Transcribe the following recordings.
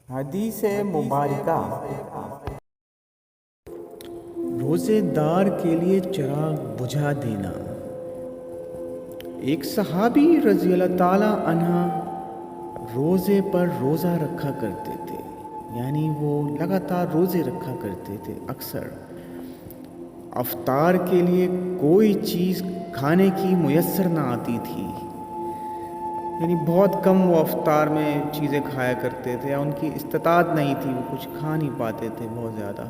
حدیث مبارکہ۔ روزے دار کے لیے چراغ بجھا دینا۔ ایک صحابی رضی اللہ تعالیٰ عنہ روزے پر روزہ رکھا کرتے تھے، یعنی وہ لگاتار روزے رکھا کرتے تھے۔ اکثر افطار کے لیے کوئی چیز کھانے کی میسر نہ آتی تھی، یعنی بہت کم وہ افطار میں چیزیں کھایا کرتے تھے، ان کی استطاعت نہیں تھی، وہ کچھ کھا نہیں پاتے تھے بہت زیادہ۔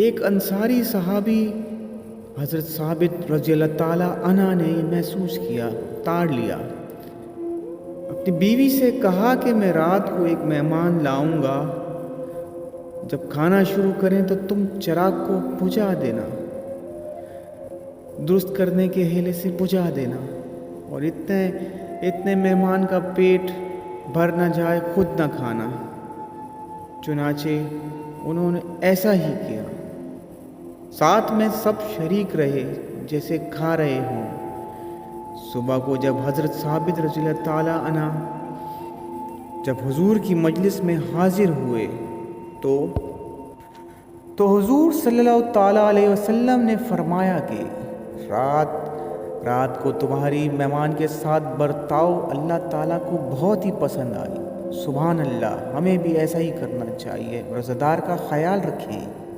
ایک انصاری صحابی حضرت ثابت رضی اللہ تعالیٰ عنہ نے یہ محسوس کیا، تاڑ لیا، اپنی بیوی سے کہا کہ میں رات کو ایک مہمان لاؤں گا، جب کھانا شروع کریں تو تم چراغ کو بجھا دینا، درست کرنے کے ہیلے سے بجھا دینا، اور اتنے مہمان کا پیٹ بھر نہ جائے، خود نہ کھانا۔ چنانچہ انہوں نے ایسا ہی کیا، ساتھ میں سب شریک رہے جیسے کھا رہے ہوں۔ صبح کو جب حضرت ثابت رضی اللہ تعالیٰ عنہ جب حضور کی مجلس میں حاضر ہوئے تو حضور صلی اللہ تعالیٰ علیہ وسلم نے فرمایا کہ رات کو تمہاری مہمان کے ساتھ برتاؤ اللہ تعالیٰ کو بہت ہی پسند آئی۔ سبحان اللہ، ہمیں بھی ایسا ہی کرنا چاہیے، روزہ دار کا خیال رکھیں۔